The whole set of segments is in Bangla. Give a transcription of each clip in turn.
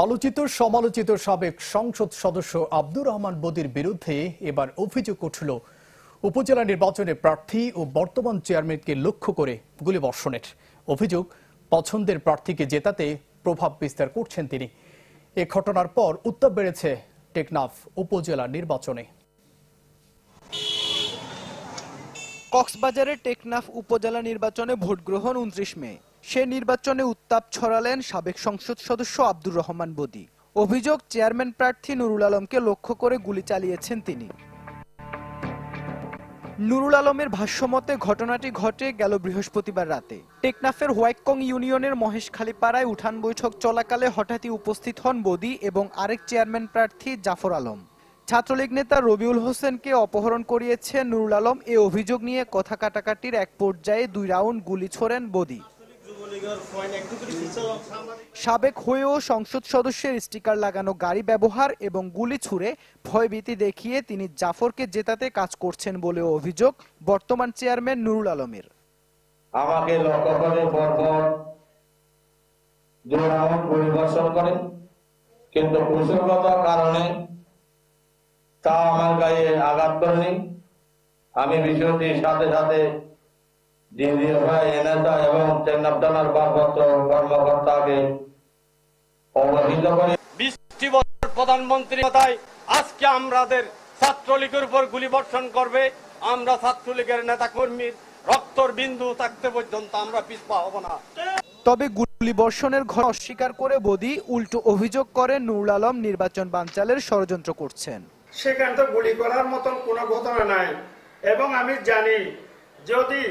আলোচিত সমালোচিত সাবেক সংসদ সদস্য আব্দুর রহমান বদির বিরুদ্ধে এবার অভিযোগ উঠল উপজেলা নির্বাচনে প্রার্থী ও বর্তমান চেয়ারম্যানকে লক্ষ্য করে গুলিবর্ষণের। অভিযোগ, পছন্দের প্রার্থীকে জেতাতে প্রভাব বিস্তার করছেন তিনি। এ ঘটনার পর উত্তাপ বেড়েছে টেকনাফ উপজেলা নির্বাচনে। কক্সবাজারের টেকনাফ উপজেলা নির্বাচনে ভোট গ্রহণ 29 মে। সে নির্বাচনে উত্তাপ ছড়ালেন সাবেক সংসদ সদস্য আব্দুর রহমান বদি। অভিযোগ, চেয়ারম্যান প্রার্থী নুরুল আলমকে লক্ষ্য করে গুলি চালিয়েছেন তিনি। নুরুল আলমের ভাষ্যমতে ঘটনাটি ঘটে গেল বৃহস্পতিবার রাতে। টেকনাফের হোয়াইটকং ইউনিয়নের মহেশখালী পাড়ায় উঠান বৈঠক চলাকালে হঠাৎই উপস্থিত হন বদি এবং আরেক চেয়ারম্যান প্রার্থী জাফর আলম। ছাত্রলীগ নেতা রবিউল হোসেনকে অপহরণ করিয়েছে নুরুল আলম। এ অভিযোগ নিয়ে কথা কাটাকাটির এক পর্যায়ে 2 রাউন্ড গুলি ছোড়েন বদি। সাবেক হয়েও সংসদ সদস্যের স্টিকার লাগানো গাড়ি ব্যবহার এবং গুলি ছুড়ে ভয়ভীতি দেখিয়ে তিনি জাফরকে জেতাতে কাজ করছেন বলে অভিযোগ বর্তমান চেয়ারম্যান নুরুল আলমের। আমাকে লক্ষ্য করে পরপর 2 রাউন্ড গুলিবর্ষণ করেন, কিন্তু কুশলতার কারণে তা আমার গায়ে আঘাত করেনি। আমি বিষয়টির সাথে সাথে নেতা এবং টেকনাফ থানার ভারপ্রাপ্ত কর্মকর্তাকে অবহিত করে 20 বছর প্রধানমন্ত্রী আজকে আমাদের ছাত্রলীগের উপর গুলিবর্ষণ করবে। আমরা ছাত্রলীগের নেতা কর্মীর রক্তর বিন্দু থাকতে পর্যন্ত আমরা পিছপা হব না। তবে গুলিবর্ষণের ঘটনা অস্বীকার করে বদি উল্টো অভিযোগ করেন নুরুল আলম নির্বাচন বানচালের ষড়যন্ত্র করছেন। সেখানে তো গুলি করার মতন কোনো ঘটনা নাই এবং আমি জানি যদি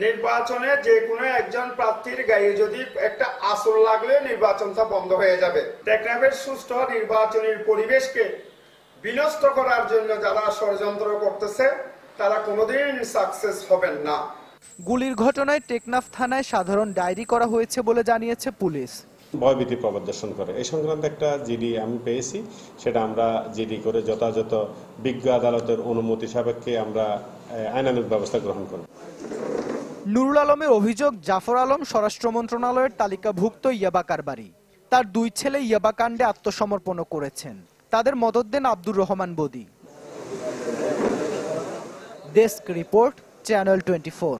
নির্বাচনে যে কোনো একজন প্রার্থীর গায়ে যদি একটা আসর লাগলে নির্বাচনটা বন্ধ হয়ে যাবে। টেকনাফের সুষ্ঠু নির্বাচনের পরিবেশকে বিনষ্ট করার জন্য যারা ষড়যন্ত্র করতেছে তারা কোনোদিন সাকসেস হবেন না। গুলির ঘটনায় টেকনাফ থানায় সাধারণ ডায়েরি করা হয়েছে বলে জানিয়েছে পুলিশ। ভয়ভীতি প্রদর্শন করে এই সংক্রান্ত একটা জিডি আমি পেয়েছি, সেটা আমরা জিডি করে যথাযথ বিজ্ঞ আদালতের অনুমতি সাপেক্ষে আমরা আইনানুগ ব্যবস্থা গ্রহণ করব। নুরুল আলমের অভিযোগ, জাফর আলম স্বরাষ্ট্র মন্ত্রণালয়ের তালিকাভুক্ত ইয়াবা কারবারি। তার 2 ছেলে ইয়াবা কাণ্ডে আত্মসমর্পণ করেছেন। তাদের মদদ দেন Abdur Rahman Bodi. Desk report, channel 24।